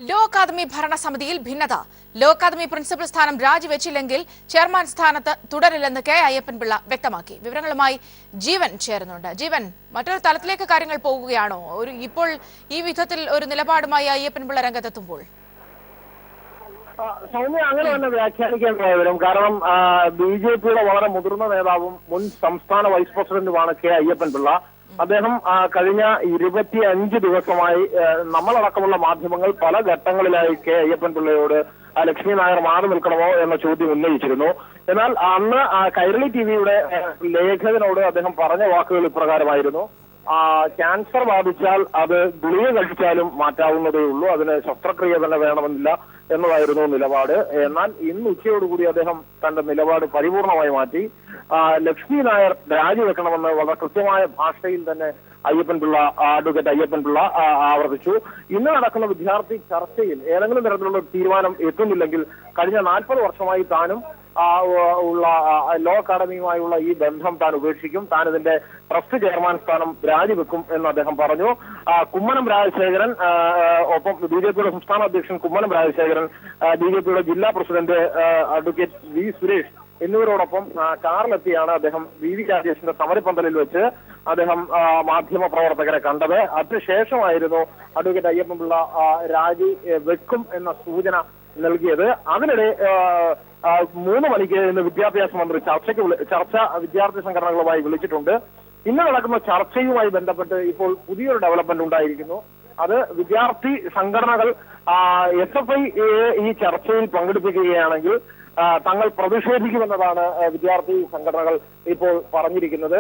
Law academy ഭരണസമിതിയിൽ ഭിന്നത. Law academy principal സ്ഥാനം രാജിവെച്ചില്ലെങ്കിൽ chairman സ്ഥാനത്ത് തുടരില്ലെന്ന് കെ അയ്യപ്പൻപിള്ള വ്യക്തമാക്കി. വിവരങ്ങളുമായി ജീവൻ ചേരുന്നുണ്ട്. ജീവൻ, മറ്റൊരു തലത്തിലേക്ക് കാര്യങ്ങൾ പോകുകയാണോ? ഇപ്പോൾ ഈ വിധത്തിൽ ഒരു നിലപാടുമായി അയ്യപ്പൻപിള്ള രംഗത്തെത്തുമ്പോൾ സൗമ്യ അങ്ങനെ തന്നെ വ്യാഖ്യാനിക്കേണ്ടി വരും. കാരണം ബിജെപിയുടെ വളരെ മുതിർന്ന നേതാവും മുൻ സംസ്ഥാന വൈസ് പ്രസിഡന്റുമാണ് കെ അയ്യപ്പൻപിള്ള. അദ്ദേഹം കഴിഞ്ഞ 25 ദിവസമായി നമ്മളടക്കമുള്ള മാധ്യമങ്ങൾ പല ഘട്ടങ്ങളിലായി കെ അയ്യപ്പൻപിള്ളയോട് ലക്ഷ്മി നായർ മാറി നിൽക്കണമോ എന്ന ചോദ്യം ഉന്നയിച്ചിരുന്നു. എന്നാൽ അന്ന് കൈരളി ടിവിയുടെ ലേഖകനോട് അദ്ദേഹം പറഞ്ഞ വാക്കുകൾ ഇപ്രകാരമായിരുന്നു: ക്യാൻസർ ബാധിച്ചാൽ അത് ഗുളിക കഴിച്ചാലും മാറ്റാവുന്നതേ ഉള്ളൂ, അതിന് ശസ്ത്രക്രിയ തന്നെ വേണമെന്നില്ല എന്നതായിരുന്നു നിലപാട്. എന്നാൽ ഇന്ന് ഉച്ചയോടുകൂടി അദ്ദേഹം തന്റെ നിലപാട് പരിപൂർണമായി മാറ്റി. ലക്ഷ്മി നായർ രാജിവെക്കണമെന്ന് വളരെ കൃത്യമായ ഭാഷയിൽ തന്നെ അഡ്വക്കേറ്റ് അയ്യപ്പൻപിള്ള ആവർത്തിച്ചു. ഇന്ന് നടക്കുന്ന വിദ്യാർത്ഥി ചർച്ചയിൽ ഏതെങ്കിലും തരത്തിലുള്ള തീരുമാനം എത്തുന്നില്ലെങ്കിൽ കഴിഞ്ഞ 40 വർഷമായി താനും ഉള്ള ലോ അക്കാദമിയുമായുള്ള ഈ ബന്ധം താൻ ഉപേക്ഷിക്കും, താൻ ഇതിന്റെ ട്രസ്റ്റ് ചെയർമാൻ സ്ഥാനം രാജിവെക്കും എന്ന് അദ്ദേഹം പറഞ്ഞു. കുമ്മനം രാജശേഖരൻ, ഒപ്പം ബിജെപിയുടെ സംസ്ഥാന അധ്യക്ഷൻ കുമ്മനം രാജശേഖരൻ, ബിജെപിയുടെ ജില്ലാ പ്രസിഡന്റ് അഡ്വക്കേറ്റ് വി സുരേഷ് എന്നിവരോടൊപ്പം കാറിലെത്തിയാണ് അദ്ദേഹം വി രാജേഷിന്റെ സമരപന്തലിൽ വെച്ച് അദ്ദേഹം മാധ്യമ പ്രവർത്തകരെ കണ്ടത്. അതിനുശേഷമായിരുന്നു അഡ്വക്കേറ്റ് അയ്യപ്പൻപിള്ള രാജി വെക്കും എന്ന സൂചന നൽകിയത്. അതിനിടെ 3 മണിക്ക് ഇന്ന് വിദ്യാഭ്യാസ മന്ത്രി ചർച്ച വിദ്യാർത്ഥി സംഘടനകളുമായി വിളിച്ചിട്ടുണ്ട്. ഇന്ന് നടക്കുന്ന ചർച്ചയുമായി ബന്ധപ്പെട്ട് ഇപ്പോൾ പുതിയൊരു ഡെവലപ്മെന്റ് ഉണ്ടായിരിക്കുന്നു. അത് വിദ്യാർത്ഥി സംഘടനകൾ SFI ഈ ചർച്ചയിൽ പങ്കെടുപ്പിക്കുകയാണെങ്കിൽ തങ്ങൾ പ്രതിഷേധിക്കുമെന്നതാണ് വിദ്യാർത്ഥി സംഘടനകൾ ഇപ്പോൾ പറഞ്ഞിരിക്കുന്നത്.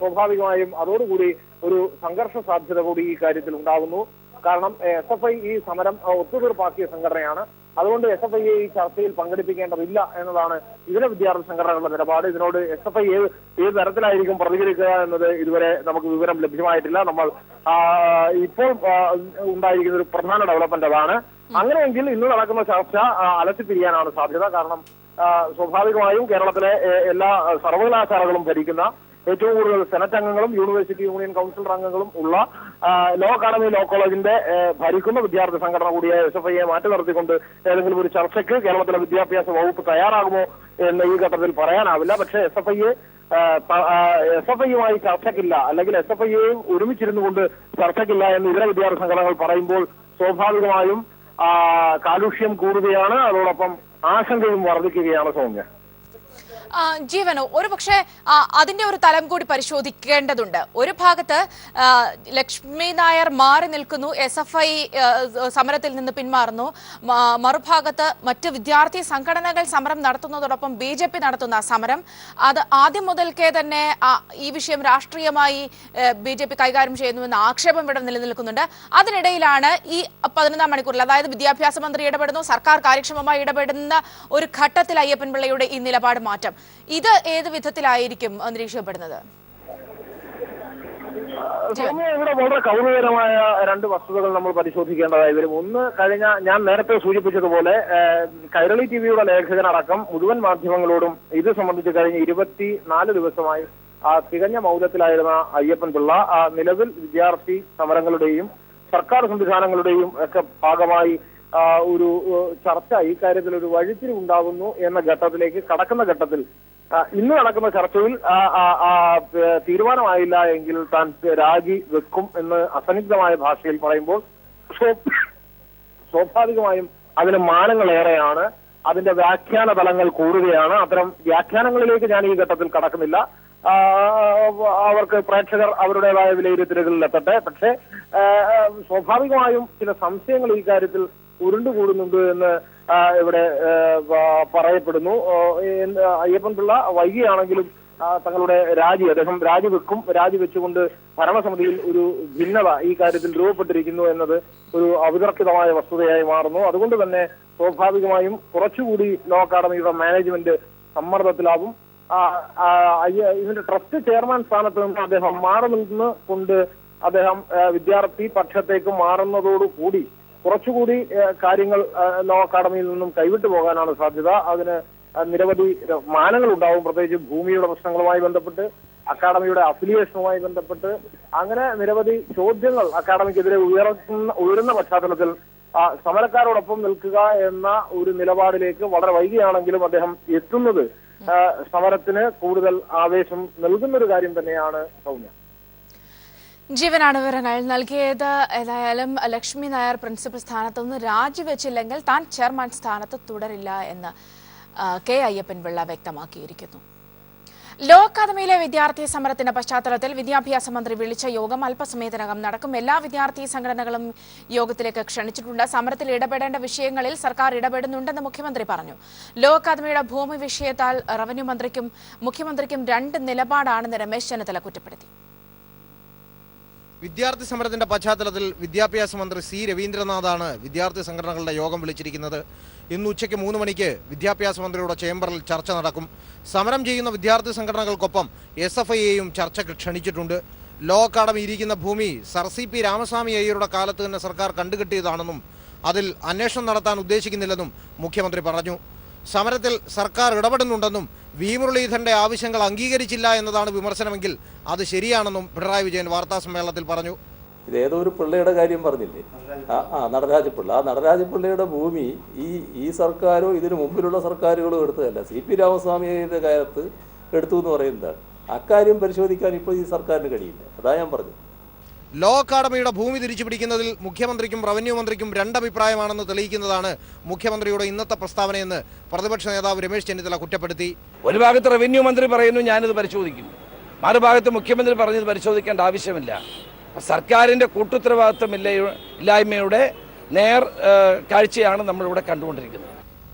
സ്വാഭാവികമായും അതോടുകൂടി ഒരു സംഘർഷ സാധ്യത കൂടി ഈ കാര്യത്തിൽ ഉണ്ടാകുന്നു. കാരണം SFI ഈ സമരം ഒത്തുതീർപ്പാക്കിയ സംഘടനയാണ്. അതുകൊണ്ട് SFI ഈ ചർച്ചയിൽ പങ്കെടുപ്പിക്കേണ്ടതില്ല എന്നതാണ് ഇതിലെ വിദ്യാർത്ഥി സംഘടനകളുടെ നിലപാട്. ഇതിനോട് SFI ഏത് തരത്തിലായിരിക്കും പ്രതികരിക്കുക എന്നത് ഇതുവരെ നമുക്ക് വിവരം ലഭ്യമായിട്ടില്ല. നമ്മൾ ഇപ്പോൾ ഉണ്ടായിരിക്കുന്ന ഒരു പ്രധാന ഡെവലപ്മെന്റ് അതാണ്. അങ്ങനെയെങ്കിൽ ഇന്ന് നടക്കുന്ന ചർച്ച അലസിപ്പിരിയാനാണ് സാധ്യത. കാരണം സ്വാഭാവികമായും കേരളത്തിലെ എല്ലാ സർവകലാശാലകളും ഭരിക്കുന്ന ഏറ്റവും കൂടുതൽ സെനറ്റ് അംഗങ്ങളും യൂണിവേഴ്സിറ്റി യൂണിയൻ കൗൺസിലർ അംഗങ്ങളും ഉള്ള ലോ അക്കാദമി ലോ കോളേജിന്റെ ഭരിക്കുന്ന വിദ്യാർത്ഥി സംഘടന കൂടിയായ SFIയെ മാറ്റി നിർത്തിക്കൊണ്ട് ഏതെങ്കിലും ഒരു ചർച്ചയ്ക്ക് കേരളത്തിലെ വിദ്യാഭ്യാസ വകുപ്പ് തയ്യാറാകുമോ എന്ന് ഈ ഘട്ടത്തിൽ പറയാനാവില്ല. പക്ഷേ SFIയുമായി ചർച്ചയ്ക്കില്ല, അല്ലെങ്കിൽ SFIയെയും ഒരുമിച്ചിരുന്നു കൊണ്ട് ചർച്ചയ്ക്കില്ല എന്ന് ഇതര വിദ്യാർത്ഥി സംഘടനകൾ പറയുമ്പോൾ സ്വാഭാവികമായും കാലുഷ്യം കൂടുകയാണ്, അതോടൊപ്പം ആശങ്കയും വർദ്ധിക്കുകയാണ്. സൗമ്യ, ജീവനോ, ഒരുപക്ഷെ അതിന്റെ ഒരു തലം കൂടി പരിശോധിക്കേണ്ടതുണ്ട്. ഒരു ഭാഗത്ത് ലക്ഷ്മി നായർ മാറി നിൽക്കുന്നു, SFI സമരത്തിൽ നിന്ന് പിന്മാറുന്നു. മറുഭാഗത്ത് മറ്റ് വിദ്യാർത്ഥി സംഘടനകൾ സമരം നടത്തുന്നതോടൊപ്പം BJP നടത്തുന്ന സമരം, അത് ആദ്യം മുതൽക്കേ തന്നെ ഈ വിഷയം രാഷ്ട്രീയമായി BJP കൈകാര്യം ചെയ്യുന്നുവെന്ന ആക്ഷേപം ഇവിടെ നിലനിൽക്കുന്നുണ്ട്. അതിനിടയിലാണ് ഈ 11-ാം മണിക്കൂറിൽ, അതായത് വിദ്യാഭ്യാസ മന്ത്രി ഇടപെടുന്നു, സർക്കാർ കാര്യക്ഷമമായി ഇടപെടുന്ന ഒരു ഘട്ടത്തിൽ അയ്യപ്പൻപിള്ളയുടെ ഈ നിലപാട് മാറ്റം, ഇത് ഏത് വിധത്തിലായിരിക്കും നിരീക്ഷിക്കപ്പെടുന്നത്? ഇവിടെ വളരെ കൗതുകകരമായ 2 വസ്തുതകൾ നമ്മൾ പരിശോധിക്കേണ്ടതായി വരും. ഒന്ന്, ഞാൻ നേരത്തെ സൂചിപ്പിച്ചതുപോലെ കൈരളി ടിവിയുടെ ലേഖകനടക്കം മുഴുവൻ മാധ്യമങ്ങളോടും ഇത് സംബന്ധിച്ച് കഴിഞ്ഞ 24 ദിവസമായി തികഞ്ഞ മൗനത്തിലായിരുന്ന അയ്യപ്പൻപിള്ള നിലവിൽ വിദ്യാർത്ഥി സമരങ്ങളുടെയും സർക്കാർ സംവിധാനങ്ങളുടെയും ഒക്കെ ഭാഗമായി ഒരു ചർച്ച ഈ കാര്യത്തിൽ ഒരു വഴിത്തിരിവുണ്ടാകുന്നു എന്ന ഘട്ടത്തിലേക്ക് കടക്കുന്ന ഘട്ടത്തിൽ ഇന്ന് നടക്കുന്ന ചർച്ചയിൽ തീരുമാനമായില്ല എങ്കിൽ താൻ രാജി വെക്കും എന്ന് അസന്നിഗ്ധമായ ഭാഷയിൽ പറയുമ്പോൾ സ്വാഭാവികമായും അതിന് മാനങ്ങളേറെയാണ്, അതിന്റെ വ്യാഖ്യാന തലങ്ങൾ കൂടുകയാണ്. അത്തരം വ്യാഖ്യാനങ്ങളിലേക്ക് ഞാൻ ഈ ഘട്ടത്തിൽ കടക്കുന്നില്ല. അവർക്ക് പ്രേക്ഷകർ അവരുടേതായ വിലയിരുത്തലുകളിൽ എത്തട്ടെ. പക്ഷേ സ്വാഭാവികമായും ചില സംശയങ്ങൾ ഈ കാര്യത്തിൽ ഉരുണ്ടുകൂടുന്നുണ്ട് എന്ന് ഇവിടെ പറയപ്പെടുന്നു. അയ്യപ്പൻപിള്ള വൈകിയാണെങ്കിലും തങ്ങളുടെ അദ്ദേഹം രാജിവെക്കും, രാജിവെച്ചുകൊണ്ട് ഭരണസമിതിയിൽ ഒരു ഭിന്നത ഈ കാര്യത്തിൽ രൂപപ്പെട്ടിരിക്കുന്നു എന്നത് ഒരു അവിതർക്കിതമായ വസ്തുതയായി മാറുന്നു. അതുകൊണ്ട് തന്നെ സ്വാഭാവികമായും കുറച്ചുകൂടി ലോ അക്കാദമിയുടെ മാനേജ്മെന്റ് സമ്മർദ്ദത്തിലാവും. ഇതിന്റെ ട്രസ്റ്റ് ചെയർമാൻ സ്ഥാനത്ത് നിന്ന് അദ്ദേഹം മാറി നിന്ന് കൊണ്ട് അദ്ദേഹം വിദ്യാർത്ഥി പക്ഷത്തേക്ക് മാറുന്നതോടുകൂടി കുറച്ചുകൂടി കാര്യങ്ങൾ ലോ അക്കാദമിയിൽ നിന്നും കൈവിട്ടു പോകാനാണ് സാധ്യത. അതിന് നിരവധി മാനങ്ങൾ ഉണ്ടാവും, പ്രത്യേകിച്ച് ഭൂമിയുടെ പ്രശ്നങ്ങളുമായി ബന്ധപ്പെട്ട്, അക്കാദമിയുടെ അഫിലിയേഷനുമായി ബന്ധപ്പെട്ട്, അങ്ങനെ നിരവധി ചോദ്യങ്ങൾ അക്കാദമിക്കെതിരെ ഉയരുന്ന പശ്ചാത്തലത്തിൽ സമരക്കാരോടൊപ്പം നിൽക്കുക എന്ന ഒരു നിലപാടിലേക്ക് വളരെ വൈകിയാണെങ്കിലും അദ്ദേഹം എത്തുന്നത് സമരത്തിന് കൂടുതൽ ആവേശം നൽകുന്ന ഒരു കാര്യം തന്നെയാണ് സൗമ്യ. ജീവനാണ് വിവരങ്ങൾ നൽകിയത്. ഏതായാലും ലക്ഷ്മി നായർ പ്രിൻസിപ്പൽ സ്ഥാനത്തുനിന്ന് രാജിവെച്ചില്ലെങ്കിൽ താൻ ചെയർമാൻ സ്ഥാനത്ത് തുടരില്ല എന്ന് കെ അയ്യപ്പൻപിള്ള വ്യക്തമാക്കിയിരിക്കുന്നു. ലോ അക്കാദമിയിലെ വിദ്യാർത്ഥി സമരത്തിന്റെ പശ്ചാത്തലത്തിൽ വിദ്യാഭ്യാസ മന്ത്രി വിളിച്ച യോഗം അല്പസമയത്തിനകം നടക്കും. എല്ലാ വിദ്യാർത്ഥി സംഘടനകളും യോഗത്തിലേക്ക് ക്ഷണിച്ചിട്ടുണ്ട്. സമരത്തിൽ ഇടപെടേണ്ട വിഷയങ്ങളിൽ സർക്കാർ ഇടപെടുന്നുണ്ടെന്ന് മുഖ്യമന്ത്രി പറഞ്ഞു. ലോ അക്കാദമിയുടെ ഭൂമി വിഷയത്താൽ റവന്യൂ മന്ത്രിക്കും മുഖ്യമന്ത്രിക്കും രണ്ട് നിലപാടാണെന്ന് രമേശ് ചെന്നിത്തല കുറ്റപ്പെടുത്തി. വിദ്യാർത്ഥി സമരത്തിന്റെ പശ്ചാത്തലത്തിൽ വിദ്യാഭ്യാസ മന്ത്രി സി രവീന്ദ്രനാഥാണ് വിദ്യാർത്ഥി സംഘടനകളുടെ യോഗം വിളിച്ചിരിക്കുന്നത്. ഇന്ന് ഉച്ചയ്ക്ക് 3 മണിക്ക് വിദ്യാഭ്യാസ മന്ത്രിയുടെ ചേംബറിൽ ചർച്ച നടക്കും. സമരം ചെയ്യുന്ന വിദ്യാർത്ഥി സംഘടനകൾക്കൊപ്പം SFIയെയും ചർച്ചയ്ക്ക് ക്ഷണിച്ചിട്ടുണ്ട്. ലോ അക്കാദമി ഇരിക്കുന്ന ഭൂമി സർ CP രാമസ്വാമി അയ്യരുടെ കാലത്ത് തന്നെ സർക്കാർ കണ്ടുകെട്ടിയതാണെന്നും അതിൽ അന്വേഷണം നടത്താൻ ഉദ്ദേശിക്കുന്നില്ലെന്നും മുഖ്യമന്ത്രി പറഞ്ഞു. സമരത്തിൽ സർക്കാർ ഇടപെടുന്നുണ്ടെന്നും വി മുരളീധരന്റെ ആവശ്യങ്ങൾ അംഗീകരിച്ചില്ല എന്നതാണ് വിമർശനമെങ്കിൽ അത് ശരിയാണെന്നും പിണറായി വിജയൻ വാർത്താസമ്മേളനത്തിൽ പറഞ്ഞു. ഇതേതോ ഒരു പിള്ളയുടെ കാര്യം പറഞ്ഞില്ലേ, നടരാജപിള്ള. ആ നടരാജപിള്ളയുടെ ഭൂമി ഈ സർക്കാരോ ഇതിനു മുമ്പിലുള്ള സർക്കാരുകളോ എടുത്തതല്ല, CP രാമസ്വാമിയുടെ കാലത്ത് എടുത്തു എന്ന് പറയുന്നതാണ്. അക്കാര്യം പരിശോധിക്കാൻ ഇപ്പോൾ ഈ സർക്കാരിന് കഴിയില്ല. അതാ ഞാൻ പറഞ്ഞു. ലോ അക്കാദമിയുടെ ഭൂമി തിരിച്ചുപിടിക്കുന്നതിൽ മുഖ്യമന്ത്രിക്കും റവന്യൂ മന്ത്രിക്കും രണ്ടഭിപ്രായമാണെന്ന് തെളിയിക്കുന്നതാണ് മുഖ്യമന്ത്രിയുടെ ഇന്നത്തെ പ്രസ്താവനയെന്ന് പ്രതിപക്ഷ നേതാവ് രമേശ് ചെന്നിത്തല കുറ്റപ്പെടുത്തി. ഒരു ഭാഗത്ത് റവന്യൂ മന്ത്രി പറയുന്നു ഞാനിത് പരിശോധിക്കും, മറുഭാഗത്ത് മുഖ്യമന്ത്രി പറഞ്ഞത് പരിശോധിക്കേണ്ട ആവശ്യമില്ല. സർക്കാരിൻ്റെ കൂട്ടുത്തരവാദിത്വമില്ലായ്മയുടെ കാഴ്ചയാണ് നമ്മളിവിടെ കണ്ടുകൊണ്ടിരിക്കുന്നത്.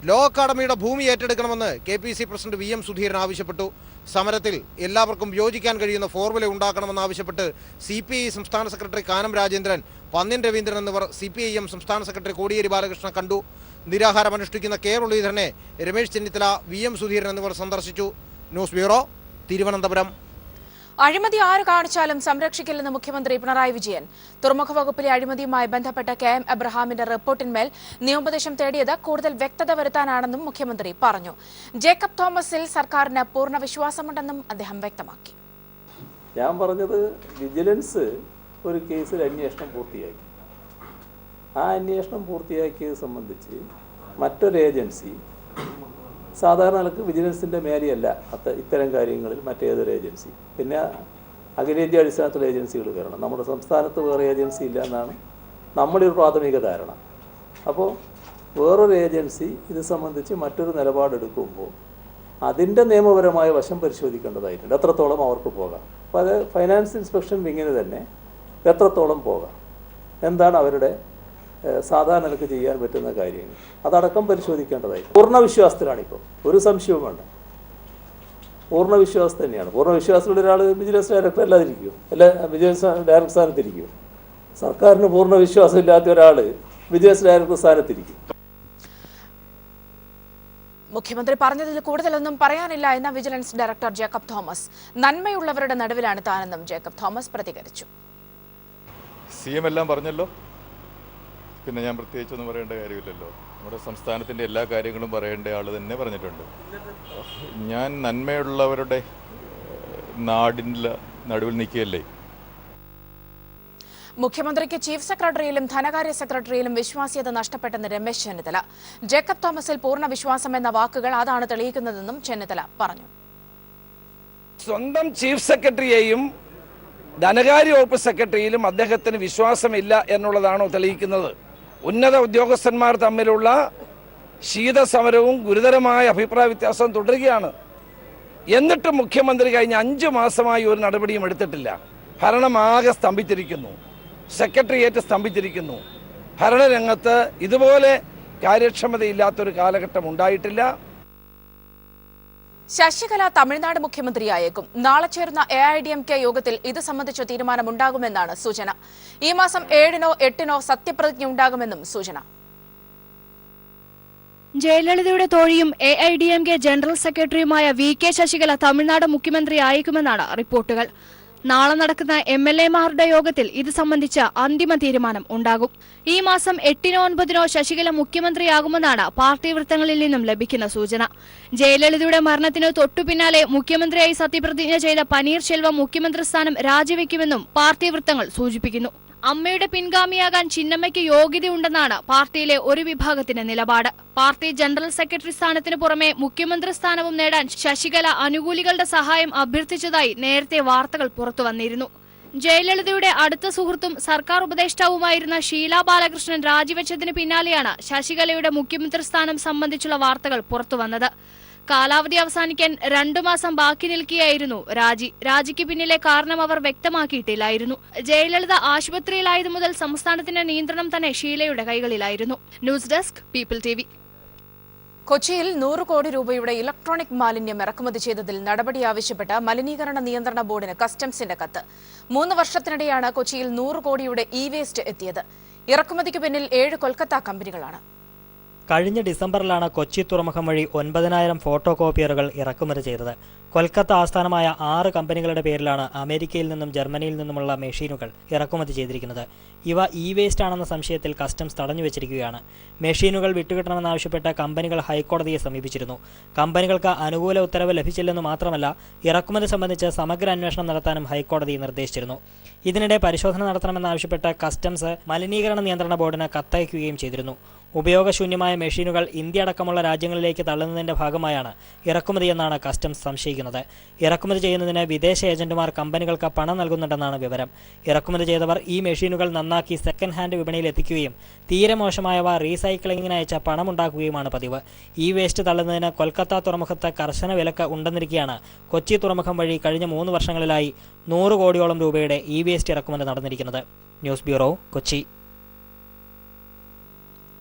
ലോ അക്കാദമിയുടെ ഭൂമി ഏറ്റെടുക്കണമെന്ന് KPC പ്രസിഡന്റ് VM സുധീരൻ ആവശ്യപ്പെട്ടു. സമരത്തിൽ എല്ലാവർക്കും യോജിക്കാൻ കഴിയുന്ന ഫോർമുല ഉണ്ടാക്കണമെന്നാവശ്യപ്പെട്ട് CPI സംസ്ഥാന സെക്രട്ടറി കാനം രാജേന്ദ്രൻ, പന്ന്യൻ രവീന്ദ്രൻ എന്നിവർ CPIM സംസ്ഥാന സെക്രട്ടറി കോടിയേരി ബാലകൃഷ്ണൻ കണ്ടു. നിരാഹാരം അനുഷ്ഠിക്കുന്ന കെ മുരളീധരനെ രമേശ് ചെന്നിത്തല, VM സുധീരൻ എന്നിവർ സന്ദർശിച്ചു. News bureau, Thiruvananthapuram. അഴിമതി ആര് കാണിച്ചാലും സംരക്ഷിക്കില്ലെന്ന് മുഖ്യമന്ത്രി പിണറായി വിജയൻ. തുറമുഖ വകുപ്പിലെ അഴിമതിയുമായി ബന്ധപ്പെട്ട KM എബ്രഹാമിന്റെ റിപ്പോർട്ടിന്മേൽ നിയമോപദേശം തേടിയത് കൂടുതൽ വ്യക്തത വരുത്താനാണെന്നും മുഖ്യമന്ത്രി പറഞ്ഞു. ജേക്കബ് തോമസിൽ സർക്കാരിന് പൂർണ്ണ വിശ്വാസമുണ്ടെന്നും അദ്ദേഹം വ്യക്തമാക്കി. ഞാൻ പറഞ്ഞത് വിജിലൻസ് ഒരു കേസിൽ അന്വേഷണം പൂർത്തിയാക്കി. ആ അന്വേഷണം പൂർത്തിയാക്കിയത് സംബന്ധിച്ച് മറ്റൊരു ഏജൻസി, സാധാരണ നിലക്ക് വിജിലൻസിൻ്റെ മേലെയല്ല ഇത്തരം കാര്യങ്ങളിൽ മറ്റേതൊരു ഏജൻസി, പിന്നെ അഖിലേന്ത്യാ അടിസ്ഥാനത്തിലുള്ള ഏജൻസികൾ വരണം. നമ്മുടെ സംസ്ഥാനത്ത് വേറെ ഏജൻസി ഇല്ല എന്നാണ് നമ്മുടെ ഒരു പ്രാഥമിക ധാരണ. അപ്പോൾ വേറൊരു ഏജൻസി ഇത് സംബന്ധിച്ച് മറ്റൊരു നിലപാടെടുക്കുമ്പോൾ അതിൻ്റെ നിയമപരമായ വശം പരിശോധിക്കേണ്ടതായിട്ടുണ്ട്. എത്രത്തോളം അവർക്ക് പോകാം, അപ്പോൾ അത് ഫൈനാൻസ് ഇൻസ്പെക്ഷൻ വിങ്ങിന് തന്നെ എത്രത്തോളം പോകാം, എന്താണ് അവരുടെ സാധാരണ നിലക്ക് ചെയ്യാൻ പറ്റുന്ന കാര്യങ്ങൾ, അതടക്കം പരിശോധിക്കേണ്ടതായി. പൂർണ്ണ വിശ്വാസത്തിലാണിപ്പോൾ, ഒരു സംശയവും വേണ്ട. പൂർണ്ണ വിശ്വാസം തന്നെയാണ്. പൂർണ്ണ വിശ്വാസമുള്ള ഒരാൾ വിജിലൻസ് ഡയറക്ടർ അല്ലാതിരിക്കുമോ? വിജിലൻസ് ഡയറക്ടർ സ്ഥാനത്തിരിക്കുമോ? സർക്കാരിന് പൂർണ്ണ വിശ്വാസം ഇല്ലാത്ത ഒരാൾ വിജിലൻസ് ഡയറക്ടർ സ്ഥാനത്തിരിക്കും. മുഖ്യമന്ത്രി പറഞ്ഞതിൽ കൂടുതലൊന്നും പറയാനില്ല എന്ന വിജിലൻസ് ഡയറക്ടർ ജേക്കബ് തോമസ്. നന്മയുള്ളവരുടെ നടുവിലാണ് താനെന്നും ജേക്കബ് തോമസ് പ്രതികരിച്ചു. CM എല്ലാം പറഞ്ഞല്ലോ, പിന്നെ ഞാൻ പ്രത്യേകിച്ചൊന്നും പറയേണ്ട കാര്യമില്ലല്ലോ. നമ്മുടെ സംസ്ഥാനത്തിൻ്റെ എല്ലാ കാര്യങ്ങളും പറയേണ്ട ആൾ തന്നെ പറഞ്ഞിട്ടുണ്ട്. ഞാൻ നന്മയുള്ളവരുടെ നാടിൻ്റെ നടുവിൽ നിൽക്കുകയല്ലേ. മുഖ്യമന്ത്രിക്ക് ചീഫ് സെക്രട്ടറിയിലും ധനകാര്യ സെക്രട്ടറിയിലും വിശ്വാസ്യത നഷ്ടപ്പെട്ടെന്ന് രമേശ് ചെന്നിത്തല. ജേക്കബ് തോമസിൽ പൂർണ്ണ വിശ്വാസം എന്ന വാക്കുകൾ അതാണ് തെളിയിക്കുന്നതെന്നും ചെന്നിത്തല പറഞ്ഞു. സ്വന്തം ചീഫ് സെക്രട്ടറിയെയും ധനകാര്യ വകുപ്പ് സെക്രട്ടറിയിലും അദ്ദേഹത്തിന് വിശ്വാസമില്ല എന്നുള്ളതാണോ തെളിയിക്കുന്നത്? ഉന്നത ഉദ്യോഗസ്ഥന്മാർ തമ്മിലുള്ള ശീതസമരവും ഗുരുതരമായ അഭിപ്രായ വ്യത്യാസവും തുടരുകയാണ്. എന്നിട്ടും മുഖ്യമന്ത്രി കഴിഞ്ഞ 5 മാസമായി ഒരു നടപടിയും എടുത്തിട്ടില്ല. ഭരണമാകെ സ്തംഭിച്ചിരിക്കുന്നു, സെക്രട്ടേറിയറ്റ് സ്തംഭിച്ചിരിക്കുന്നു. ഭരണരംഗത്ത് ഇതുപോലെ കാര്യക്ഷമതയില്ലാത്തൊരു കാലഘട്ടം ഉണ്ടായിട്ടില്ല. ശശികല തമിഴ്നാട് മുഖ്യമന്ത്രിയായേക്കും. നാളെ ചേരുന്ന AIDMK യോഗത്തിൽ ഇത് സംബന്ധിച്ച തീരുമാനമുണ്ടാകുമെന്നാണ് സൂചന. ഈ മാസം 7-നോ 8-നോ സത്യപ്രതിജ്ഞ ഉണ്ടാകുമെന്നും സൂചന. ജയലളിതയുടെ തോഴിയും AIDMK ജനറൽ സെക്രട്ടറിയുമായ VK ശശികല തമിഴ്നാട് മുഖ്യമന്ത്രിയായേക്കുമെന്നാണ് റിപ്പോർട്ടുകൾ. നാളെ നടക്കുന്ന MLA-മാരുടെ യോഗത്തിൽ ഇത് സംബന്ധിച്ച അന്തിമ തീരുമാനം ഉണ്ടാകും. ഈ മാസം 8-നോ 9-നോ ശശികല മുഖ്യമന്ത്രിയാകുമെന്നാണ് പാർട്ടി വൃത്തങ്ങളിൽ നിന്നും ലഭിക്കുന്ന സൂചന. ജയലളിതയുടെ മരണത്തിന് തൊട്ടുപിന്നാലെ മുഖ്യമന്ത്രിയായി സത്യപ്രതിജ്ഞ ചെയ്ത പനീർശെൽവം മുഖ്യമന്ത്രി സ്ഥാനം രാജിവെക്കുമെന്നും പാർട്ടി വൃത്തങ്ങൾ സൂചിപ്പിക്കുന്നു. അമ്മയുടെ പിൻഗാമിയാകാൻ ചിന്നമ്മയ്ക്ക് യോഗ്യതയുണ്ടെന്നാണ് പാർട്ടിയിലെ ഒരു വിഭാഗത്തിന്റെ നിലപാട്. പാർട്ടി ജനറൽ സെക്രട്ടറി സ്ഥാനത്തിന് പുറമെ മുഖ്യമന്ത്രി സ്ഥാനവും നേടാൻ ശശികല അനുകൂലികളുടെ സഹായം അഭ്യർത്ഥിച്ചതായി നേരത്തെ വാർത്തകൾ പുറത്തുവന്നിരുന്നു. ജയലളിതയുടെ അടുത്ത സുഹൃത്തും സർക്കാർ ഉപദേഷ്ടാവുമായിരുന്ന ഷീല ബാലകൃഷ്ണൻ രാജിവെച്ചതിന് പിന്നാലെയാണ് ശശികലയുടെ മുഖ്യമന്ത്രി സ്ഥാനം സംബന്ധിച്ചുള്ള വാർത്തകൾ പുറത്തുവന്നത്. കാലാവധി അവസാനിക്കാൻ 2 മാസം ബാക്കി നിൽക്കുകയായിരുന്നു രാജിക്ക് പിന്നിലെ കാരണം അവർ വ്യക്തമാക്കിയിട്ടില്ലായിരുന്നു. ജയലളിത ആശുപത്രിയിലായതു മുതൽ സംസ്ഥാനത്തിന്റെ നിയന്ത്രണം തന്നെ ഷീലയുടെ കൈകളിലായിരുന്നു. News desk people TV. കൊച്ചിയിൽ 100 കോടി രൂപയുടെ ഇലക്ട്രോണിക് മാലിന്യം ഇറക്കുമതി ചെയ്തതിൽ നടപടി ആവശ്യപ്പെട്ട് മലിനീകരണ നിയന്ത്രണ ബോർഡിന് കസ്റ്റംസിന്റെ കത്ത്. 3 വർഷത്തിനിടെയാണ് കൊച്ചിയിൽ 100 കോടിയുടെ വേസ്റ്റ് എത്തിയത്. ഇറക്കുമതിക്ക് പിന്നിൽ 7 കൊൽക്കത്ത കമ്പനികളാണ്. കഴിഞ്ഞ ഡിസംബറിലാണ് കൊച്ചി തുറമുഖം വഴി 9000 ഫോട്ടോ കോപ്പിയറുകൾ ഇറക്കുമതി ചെയ്തത്. കൊൽക്കത്ത ആസ്ഥാനമായ 6 കമ്പനികളുടെ പേരിലാണ് അമേരിക്കയിൽ നിന്നും ജർമ്മനിയിൽ നിന്നുമുള്ള മെഷീനുകൾ ഇറക്കുമതി ചെയ്തിരിക്കുന്നത്. ഇവ വേസ്റ്റ് ആണെന്ന സംശയത്തിൽ കസ്റ്റംസ് തടഞ്ഞുവെച്ചിരിക്കുകയാണ്. മെഷീനുകൾ വിട്ടുകിട്ടണമെന്നാവശ്യപ്പെട്ട് കമ്പനികൾ ഹൈക്കോടതിയെ സമീപിച്ചിരുന്നു. കമ്പനികൾക്ക് അനുകൂല ഉത്തരവ് ലഭിച്ചില്ലെന്നു മാത്രമല്ല, ഇറക്കുമതി സംബന്ധിച്ച് സമഗ്ര അന്വേഷണം നടത്താനും ഹൈക്കോടതി നിർദ്ദേശിച്ചിരുന്നു. ഇതിനിടെ പരിശോധന നടത്തണമെന്നാവശ്യപ്പെട്ട് കസ്റ്റംസ് മലിനീകരണ നിയന്ത്രണ ബോർഡിന് കത്തയക്കുകയും ചെയ്തിരുന്നു. ഉപയോഗശൂന്യമായ മെഷീനുകൾ ഇന്ത്യ അടക്കമുള്ള രാജ്യങ്ങളിലേക്ക് തള്ളുന്നതിന്റെ ഭാഗമായാണ് ഇറക്കുമതിയെന്നാണ് കസ്റ്റംസ് സംശയിക്കുന്നത്. ഇറക്കുമതി ചെയ്യുന്നതിന് വിദേശ ഏജന്റുമാർ കമ്പനികൾക്ക് പണം നൽകുന്നുണ്ടെന്നാണ് വിവരം. ഇറക്കുമതി ചെയ്തവർ ഈ മെഷീനുകൾ നന്നാക്കി സെക്കൻഡ് ഹാൻഡ് വിപണിയിൽ എത്തിക്കുകയും തീരെ മോശമായവ റീസൈക്ലിംഗിന് അയച്ച പണമുണ്ടാക്കുകയുമാണ് പതിവ്. വേസ്റ്റ് തള്ളുന്നതിന് കൊൽക്കത്ത തുറമുഖത്ത് കർശന വിലക്ക് ഉണ്ടെന്നിരിക്കെയാണ് കൊച്ചി തുറമുഖം വഴി കഴിഞ്ഞ 3 വർഷങ്ങളിലായി 100 കോടിയോളം രൂപയുടെ വേസ്റ്റ് ഇറക്കുമതി നടന്നിരിക്കുന്നത്. News bureau, Kochi.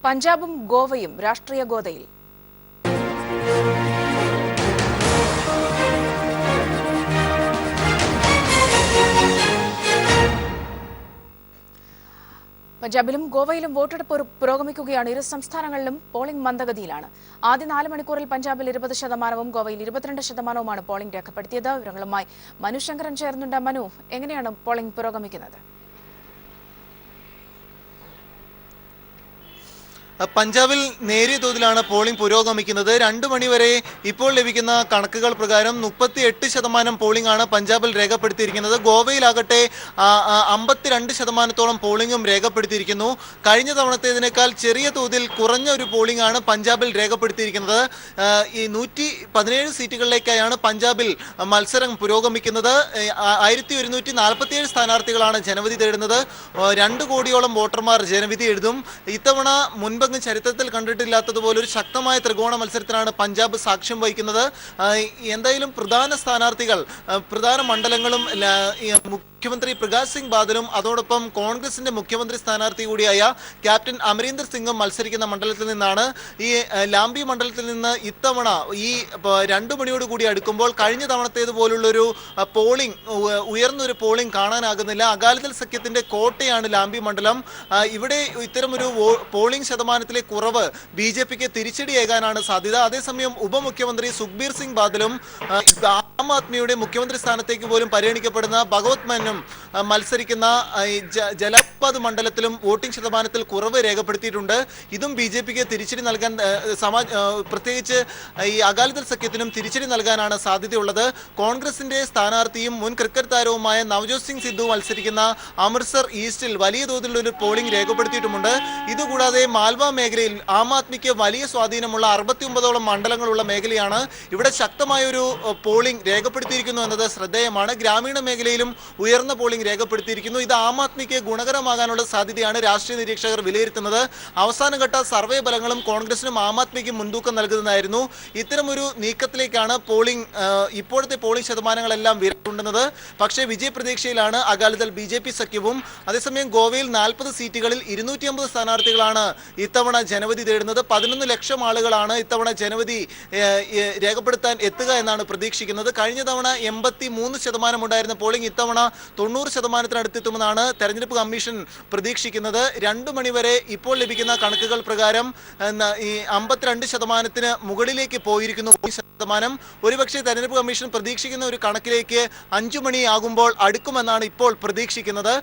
പഞ്ചാബും ഗോവയും രാഷ്ട്രീയ ഗോതയിൽ. പഞ്ചാബിലും ഗോവയിലും വോട്ടെടുപ്പ് പുരോഗമിക്കുകയാണ്. ഇരു സംസ്ഥാനങ്ങളിലും പോളിംഗ് മന്ദഗതിയിലാണ്. ആദ്യ 4 മണിക്കൂറിൽ പഞ്ചാബിൽ 20%, ഗോവയിൽ 22%മാണ് പോളിംഗ് രേഖപ്പെടുത്തിയത്. വിവരങ്ങളുമായി മനു ശങ്കരൻ ചേർന്നുണ്ട്. മനു, എങ്ങനെയാണ് പോളിംഗ് പുരോഗമിക്കുന്നത്? പഞ്ചാബിൽ നേരിയ തോതിലാണ് പോളിംഗ് പുരോഗമിക്കുന്നത്. 2 മണിവരെ ഇപ്പോൾ ലഭിക്കുന്ന കണക്കുകൾ പ്രകാരം 38% പോളിംഗ് ആണ് പഞ്ചാബിൽ രേഖപ്പെടുത്തിയിരിക്കുന്നത്. ഗോവയിലാകട്ടെ 52% പോളിംഗും രേഖപ്പെടുത്തിയിരിക്കുന്നു. കഴിഞ്ഞ തവണത്തേതിനേക്കാൾ ചെറിയ തോതിൽ കുറഞ്ഞ ഒരു പോളിംഗ് ആണ് പഞ്ചാബിൽ രേഖപ്പെടുത്തിയിരിക്കുന്നത്. ഈ 117 സീറ്റുകളിലേക്കായാണ് പഞ്ചാബിൽ മത്സരം പുരോഗമിക്കുന്നത്. 1147 സ്ഥാനാർത്ഥികളാണ് ജനവിധി തേടുന്നത്. 2 കോടിയോളം വോട്ടർമാർ ജനവിധി എഴുതും. ഇത്തവണ മുൻപ് ചരിത്രത്തിൽ കണ്ടിട്ടില്ലാത്തതുപോലെ ഒരു ശക്തമായ ത്രികോണ മത്സരത്തിനാണ് പഞ്ചാബ് സാക്ഷ്യം വഹിക്കുന്നത്. എന്തായാലും പ്രധാന സ്ഥാനാർത്ഥികൾ പ്രധാന മണ്ഡലങ്ങളും മുഖ്യമന്ത്രി പ്രകാശ് സിംഗ് ബാദലും അതോടൊപ്പം കോൺഗ്രസിന്റെ മുഖ്യമന്ത്രി സ്ഥാനാർത്ഥി കൂടിയായ ക്യാപ്റ്റൻ അമരീന്ദർ സിംഗും മത്സരിക്കുന്ന മണ്ഡലത്തിൽ നിന്നാണ്. ഈ ലാംബി മണ്ഡലത്തിൽ നിന്ന് ഇത്തവണ ഈ 2 മണിയോട് കൂടി അടുക്കുമ്പോൾ കഴിഞ്ഞ തവണത്തേതുപോലുള്ളൊരു പോളിംഗ് ഉയർന്നൊരു പോളിംഗ് കാണാനാകുന്നില്ല. അകാലിദൾ സഖ്യത്തിന്റെ കോട്ടയാണ് ലാംബി മണ്ഡലം. ഇവിടെ ഇത്തരമൊരു പോളിംഗ് ശതമാനത്തിലെ കുറവ് BJPക്ക് തിരിച്ചടിയേകാനാണ് സാധ്യത. അതേസമയം ഉപമുഖ്യമന്ത്രി സുഖ്ബീർ സിംഗ് ബാദലും ആം ആദ്മിയുടെ മുഖ്യമന്ത്രി സ്ഥാനത്തേക്ക് പോലും പരിഗണിക്കപ്പെടുന്ന ഭഗവത് മാനും മത്സരിക്കുന്ന ജലാബാദ് മണ്ഡലത്തിലും വോട്ടിംഗ് ശതമാനത്തിൽ കുറവ് രേഖപ്പെടുത്തിയിട്ടുണ്ട്. ഇതും BJPക്ക് തിരിച്ചടി നൽകാൻ പ്രത്യേകിച്ച് ഈ അകാലിദൾ സഖ്യത്തിനും തിരിച്ചടി നൽകാനാണ് സാധ്യതയുള്ളത്. കോൺഗ്രസിന്റെ സ്ഥാനാർത്ഥിയും മുൻ ക്രിക്കറ്റ് താരവുമായ നവജോത് സിംഗ് സിദ്ധു മത്സരിക്കുന്ന അമൃത്സർ ഈസ്റ്റിൽ വലിയ തോതിലുള്ള ഒരു പോളിംഗ് രേഖപ്പെടുത്തിയിട്ടുമുണ്ട്. ഇതുകൂടാതെ മാൽവ മേഖലയിൽ ആം ആദ്മിക്ക് വലിയ സ്വാധീനമുള്ള 69ഓളം മണ്ഡലങ്ങളുള്ള മേഖലയാണ്. ഇവിടെ ശക്തമായൊരു പോളിംഗ് രേഖപ്പെടുത്തിയിരിക്കുന്നു എന്നത് ശ്രദ്ധേയമാണ്. ഗ്രാമീണ മേഖലയിലും ഉയർന്ന പോളിംഗ് രേഖപ്പെടുത്തിയിരിക്കുന്നു. ഇത് ആം ആദ്മിക്ക് ഗുണകരമാകാനുള്ള സാധ്യതയാണ് രാഷ്ട്രീയ നിരീക്ഷകർ വിലയിരുത്തുന്നത്. അവസാനഘട്ട സർവേ ഫലങ്ങളും കോൺഗ്രസിനും ആം ആദ്മിക്കും മുൻതൂക്കം നൽകുന്നതായിരുന്നു. ഇത്തരമൊരു നീക്കത്തിലേക്കാണ് ഇപ്പോഴത്തെ പോളിംഗ് ശതമാനങ്ങളെല്ലാം വിരട്ടുന്നത്. പക്ഷേ വിജയപ്രതീക്ഷയിലാണ് അകാലിദൾ BJP സഖ്യവും. അതേസമയം ഗോവയിൽ 40 സീറ്റുകളിൽ 250 സ്ഥാനാർത്ഥികളാണ് ഇത്തവണ ജനവിധി തേടുന്നത്. 11 ലക്ഷം ആളുകളാണ് ഇത്തവണ ജനവിധി രേഖപ്പെടുത്താൻ എത്തുക എന്നാണ് പ്രതീക്ഷിക്കുന്നത്. കഴിഞ്ഞ തവണ 83% ഉണ്ടായിരുന്ന പോളിംഗ് ഇത്തവണ 90%-അടുത്തെത്തുമെന്നാണ് തെരഞ്ഞെടുപ്പ് കമ്മീഷൻ പ്രതീക്ഷിക്കുന്നത്. 2 മണിവരെ ഇപ്പോൾ ലഭിക്കുന്ന കണക്കുകൾ പ്രകാരം ഈ 52% മുകളിലേക്ക് പോയിരിക്കുന്നു ശതമാനം. ഒരുപക്ഷെ തെരഞ്ഞെടുപ്പ് കമ്മീഷൻ പ്രതീക്ഷിക്കുന്ന ഒരു കണക്കിലേക്ക് 5 മണിയാകുമ്പോൾ അടുക്കുമെന്നാണ് ഇപ്പോൾ പ്രതീക്ഷിക്കുന്നത്.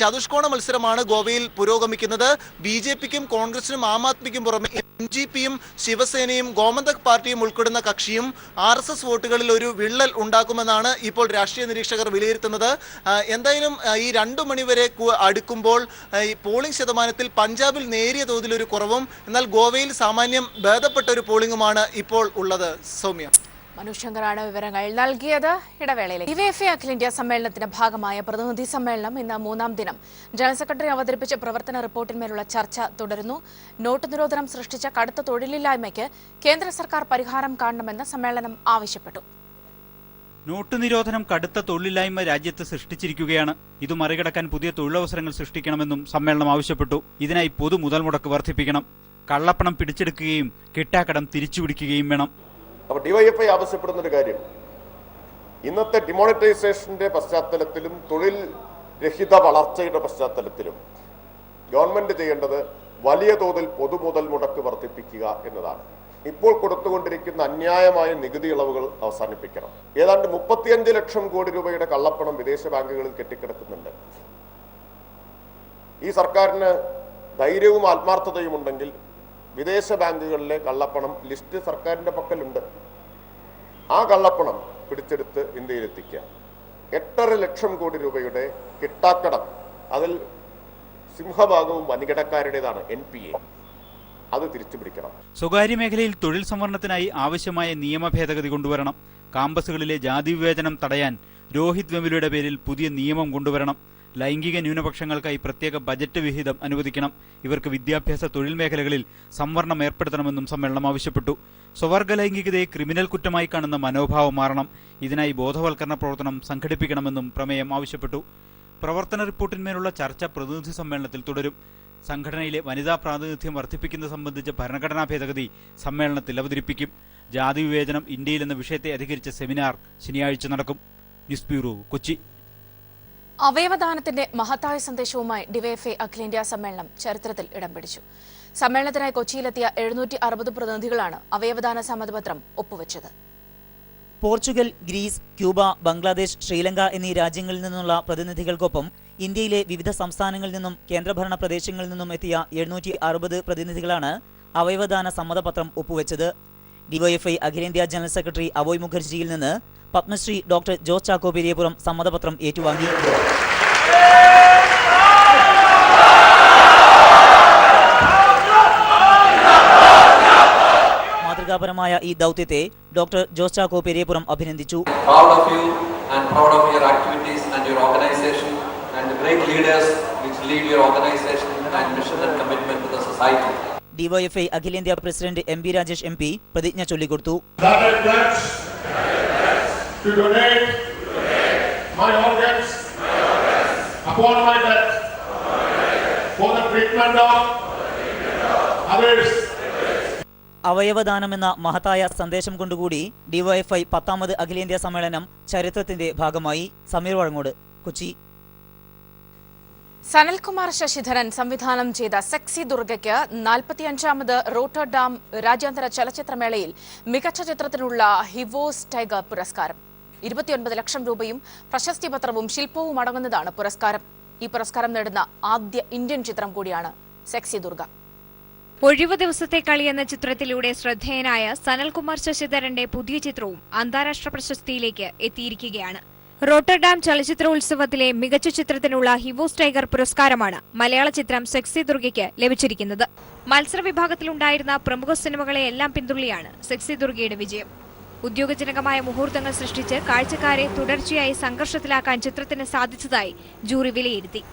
ചതുഷ്കോണ മത്സരമാണ് ഗോവയിൽ പുരോഗമിക്കുന്നത്. BJPക്കും കോൺഗ്രസിനും ആം ആദ്മിക്കും പുറമെ MGPയും ശിവസേനയും ഗോമന്തക് പാർട്ടിയും ഉൾപ്പെടുന്ന കക്ഷിയും RSS വോട്ടുകളിൽ ഒരു വിള്ളൽ ഉണ്ടാക്കുമെന്നാണ് ഇപ്പോൾ രാഷ്ട്രീയ നിരീക്ഷകർ വിലയിരുത്തുന്നത്. എന്തായാലും ഈ 2 മണിവരെ അടുക്കുമ്പോൾ ഈ പോളിംഗ് ശതമാനത്തിൽ പഞ്ചാബിൽ നേരിയ തോതിലൊരു കുറവും എന്നാൽ ഗോവയിൽ സാമാന്യം ഭേദപ്പെട്ട ഒരു പോളിംഗുമാണ് ഇപ്പോൾ ഉള്ളത്. സൗമ്യ. മനുശങ്കറാണ് വിവരങ്ങൾ നൽകിയത്. ഇടവേളയിലേക്ക് ഡിവൈഎഫ്ഐ അഖിലേന്ത്യാ സമ്മേളനത്തിന്റെ ഭാഗമായ പ്രതിനിധി സമ്മേളനം ഇന്ന് 3-ാം ദിനം. ജനറൽ സെക്രട്ടറി അവതരിപ്പിച്ച പ്രവർത്തന റിപ്പോർട്ടിന്മേലുള്ള ചർച്ച തുടരുന്നു. നോട്ട് നിരോധനം സൃഷ്ടിച്ച കടുത്ത തൊഴിലില്ലായ്മയ്ക്ക് കേന്ദ്ര സർക്കാർ പരിഹാരം കാണണമെന്ന് സമ്മേളനം ആവശ്യപ്പെട്ടു. നോട്ട് നിരോധനം കടുത്ത തൊഴിലില്ലായ്മ രാജ്യത്ത് സൃഷ്ടിച്ചിരിക്കുകയാണ്. ഇത് മറികടക്കാൻ പുതിയ തൊഴിലവസരങ്ങൾ സൃഷ്ടിക്കണമെന്നും സമ്മേളനം ആവശ്യപ്പെട്ടു. ഇതിനായി പൊതുമുതൽ മുടക്ക് വർദ്ധിപ്പിക്കണം. കള്ളപ്പണം പിടിച്ചെടുക്കുകയും കിട്ടാക്കടം തിരിച്ചുപിടിക്കുകയും വേണം. അപ്പോൾ ഡിവൈഎഫ്ഐ ആവശ്യപ്പെടുന്ന ഒരു കാര്യം, ഇന്നത്തെ ഡിമോണിറ്റൈസേഷന്റെ പശ്ചാത്തലത്തിലും തൊഴിൽ രഹിത വളർച്ചയുടെ പശ്ചാത്തലത്തിലും ഗവൺമെന്റ് ചെയ്യേണ്ടത് വലിയ തോതിൽ പൊതുമുതൽ മുടക്ക് വർദ്ധിപ്പിക്കുക എന്നതാണ്. ഇപ്പോൾ കൊടുത്തുകൊണ്ടിരിക്കുന്ന അന്യായമായ നികുതി ഇളവുകൾ അവസാനിപ്പിക്കണം. ഏതാണ്ട് 35 ലക്ഷം കോടി രൂപയുടെ കള്ളപ്പണം വിദേശ ബാങ്കുകളിൽ കെട്ടിക്കിടക്കുന്നുണ്ട്. ഈ സർക്കാരിന് ധൈര്യവും ആത്മാർത്ഥതയും ഉണ്ടെങ്കിൽ വിദേശ ബാങ്കുകളിലെ കള്ളപ്പണം ലിസ്റ്റ് സർക്കാരിൻ്റെ പക്കലുണ്ട്. ആ കള്ളപ്പണം പിടിച്ചെടുത്ത് ഇന്ത്യയിലെത്തിക്കുക. 8.5 ലക്ഷം കോടി രൂപയുടെ കിട്ടാക്കടം, അതിൽ സിംഹഭാഗവും വൻകിടക്കാരുടേതാണ്, NPA. അത് തിരിച്ചു പിടിക്കണം. സ്വകാര്യ മേഖലയിൽ തൊഴിൽ സംവരണത്തിനായി ആവശ്യമായ നിയമ ഭേദഗതി കൊണ്ടുവരണം. കാമ്പസുകളിലെ ജാതി വിവേചനം തടയാൻ രോഹിത് വെമുലയുടെ പേരിൽ പുതിയ നിയമം കൊണ്ടുവരണം. ലൈംഗിക ന്യൂനപക്ഷങ്ങൾക്കായി പ്രത്യേക ബജറ്റ് വിഹിതം അനുവദിക്കണം. ഇവർക്ക് വിദ്യാഭ്യാസ തൊഴിൽ മേഖലകളിൽ സംവരണം ഏർപ്പെടുത്തണമെന്നും സമ്മേളനം ആവശ്യപ്പെട്ടു. സ്വവർഗ ലൈംഗികതയെ ക്രിമിനൽ കുറ്റമായി കാണുന്ന മനോഭാവം മാറണം. ഇതിനായി ബോധവൽക്കരണ പ്രവർത്തനം സംഘടിപ്പിക്കണമെന്നും പ്രമേയം ആവശ്യപ്പെട്ടു. പ്രവർത്തന റിപ്പോർട്ടിന്മേലുള്ള ചർച്ച പ്രതിനിധി സമ്മേളനത്തിൽ തുടരും. സംഘടനയിലെ വനിതാ പ്രാതിനിധ്യം വർദ്ധിപ്പിക്കുന്നത് സംബന്ധിച്ച ഭരണഘടനാ ഭേദഗതി സമ്മേളനത്തിൽ അവതരിപ്പിക്കും. ജാതി വിവേചനം ഇന്ത്യയിൽ എന്ന വിഷയത്തെ അധികരിച്ച സെമിനാർ ശനിയാഴ്ച നടക്കും. News bureau, Kochi. അവയവദാനത്തിന്റെ മഹത്തായ സന്ദേശവുമായി ഡിവൈഎഫ്ഐ അഖിലേന്ത്യാ സമ്മേളനം ചരിത്രത്തിൽ ഇടം പിടിച്ചു. സമ്മേളനത്തിനായി കൊച്ചിയിലെത്തിയ 760 പ്രതിനിധികളാണ് അവയവദാന സമ്മതപത്രം ഒപ്പുവെച്ചത്. Portugal, Greece, Cuba, Bangladesh, Sri Lanka എന്നീ രാജ്യങ്ങളിൽ നിന്നുള്ള പ്രതിനിധികൾക്കൊപ്പം ഇന്ത്യയിലെ വിവിധ സംസ്ഥാനങ്ങളിൽ നിന്നും കേന്ദ്രഭരണ പ്രദേശങ്ങളിൽ നിന്നും എത്തിയ 760 പ്രതിനിധികളാണ് അവയവദാന സമ്മതപത്രം ഒപ്പുവെച്ചത്. ഡിവൈഎഫ്ഐ അഖിലേന്ത്യാ ജനറൽ സെക്രട്ടറി അവോയ് മുഖർജിയിൽ നിന്ന് പത്മശ്രീ ഡോക്ടർ ജോസ് ചാക്കോ പെരിയപുറം സമ്മതപത്രം ഏറ്റുവാങ്ങി. മാതൃകാപരമായ ഈ ദൗത്യത്തെ ഡോക്ടർ ജോസ് ചാക്കോ പെരിയപുറം അഭിനന്ദിച്ചു. ഡിവൈഎഫ്ഐ അഖിലേന്ത്യാ പ്രസിഡന്റ് MP രാജേഷ് MP പ്രതിജ്ഞ ചൊല്ലിക്കൊടുത്തു. To donate my organs upon my death for the treatment of others. അവയവദാനമെന്ന മഹത്തായ സന്ദേശം കൊണ്ടുകൂടി ഡിവൈഎഫ്ഐ 10ാമത് അഖിലേന്ത്യാ സമ്മേളനം ചരിത്രത്തിന്റെ ഭാഗമായി. സമീർ വഴങ്ങോട്, കൊച്ചി. സനൽകുമാർ ശശിധരൻ സംവിധാനം ചെയ്ത സെക്സി ദുർഗയ്ക്ക് 45ാമത് റോട്ടർഡാം രാജ്യാന്തര ചലച്ചിത്രമേളയിൽ മികച്ച ചിത്രത്തിനുള്ള ഹിവോസ് ടൈഗർ പുരസ്കാരം. 29 ലക്ഷം രൂപയും പ്രശസ്തി പത്രവും ശില്പവും അടങ്ങുന്നതാണ് പുരസ്കാരം. ഈ പുരസ്കാരം നേടുന്ന ആദ്യ ഇന്ത്യൻ ചിത്രം കൂടിയാണ് സെക്സി ദുർഗ. ഒഴിവു ദിവസത്തെ കളി എന്ന ചിത്രത്തിലൂടെ ശ്രദ്ധേയനായ സനൽകുമാർ ശശിധരന്റെ പുതിയ ചിത്രവും അന്താരാഷ്ട്ര പ്രശസ്തിയിലേക്ക് എത്തിയിരിക്കുകയാണ്. റോട്ടർഡാം ചലച്ചിത്രോത്സവത്തിലെ മികച്ച ചിത്രത്തിനുള്ള ഹിവോസ് ടൈഗർ പുരസ്കാരമാണ് മലയാള ചിത്രം സെക്സി ദുർഗയ്ക്ക് ലഭിച്ചിരിക്കുന്നത്. മത്സര വിഭാഗത്തിലുണ്ടായിരുന്ന പ്രമുഖ സിനിമകളെയെല്ലാം പിന്തള്ളിയാണ് സെക്സി ദുർഗയുടെ വിജയം. ഉദ്യോഗജനകമായ മുഹൂർത്തങ്ങൾ സൃഷ്ടിച്ച് കാഴ്ചക്കാരെ തുടർച്ചയായി സംഘർഷത്തിലാക്കാൻ ചിത്രത്തിന് സാധിച്ചതായി ജൂറി വിലയിരുത്തി.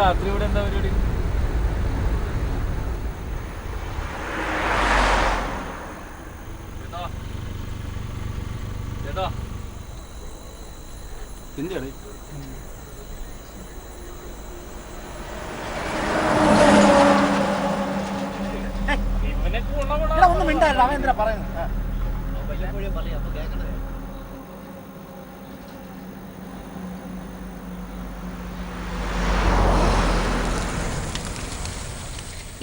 രാത്രി ഇവിടെ എന്താ പരിപാടി? എന്താണ് ഒന്നും മിണ്ടായില്ല. അവൻ എന്തിനാ പറയുന്നത്?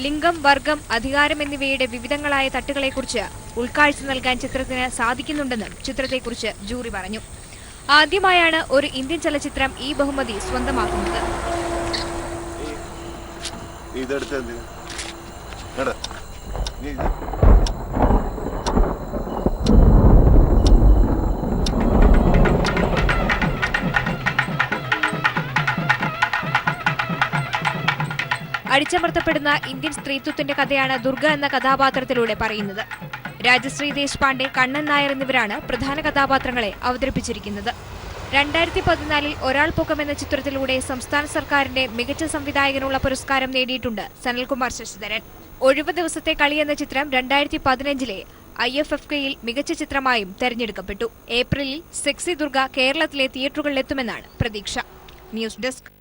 ലിംഗം, വർഗം, അധികാരം എന്നിവയുടെ വിവിധങ്ങളായ തട്ടുകളെക്കുറിച്ച് ഉൾക്കാഴ്ച നൽകാൻ ചിത്രത്തിന് സാധിക്കുന്നുണ്ടെന്നും ചിത്രത്തെക്കുറിച്ച് ജൂറി പറഞ്ഞു. ആദ്യമായാണ് ഒരു ഇന്ത്യൻ ചലച്ചിത്രം ഈ ബഹുമതി സ്വന്തമാക്കുന്നത്. ഇതെടുത്ത് എന്തിനാ എടാ നീ ഇത് അടിച്ചമർത്തപ്പെടുന്ന ഇന്ത്യൻ സ്ത്രീത്വത്തിന്റെ കഥയാണ് ദുർഗ എന്ന കഥാപാത്രത്തിലൂടെ പറയുന്നത്. രാജശ്രീ ദേശ്പാണ്ഡെ, കണ്ണൻ നായർ എന്നിവരാണ് പ്രധാന കഥാപാത്രങ്ങളെ അവതരിപ്പിച്ചിരിക്കുന്നത്. 2014 ഒരാൾ പൊക്കം എന്ന ചിത്രത്തിലൂടെ സംസ്ഥാന സർക്കാരിന്റെ മികച്ച സംവിധായകനുള്ള പുരസ്കാരം നേടിയിട്ടുണ്ട് സനൽകുമാർ ശശിധരൻ. ഒഴിവ് ദിവസത്തെ കളി എന്ന ചിത്രം 2015 IFFKയിൽ മികച്ച ചിത്രമായും തെരഞ്ഞെടുക്കപ്പെട്ടു. ഏപ്രിലിൽ സെക്സി ദുർഗ കേരളത്തിലെ തിയേറ്ററുകളിലെത്തുമെന്നാണ് പ്രതീക്ഷ. News desk.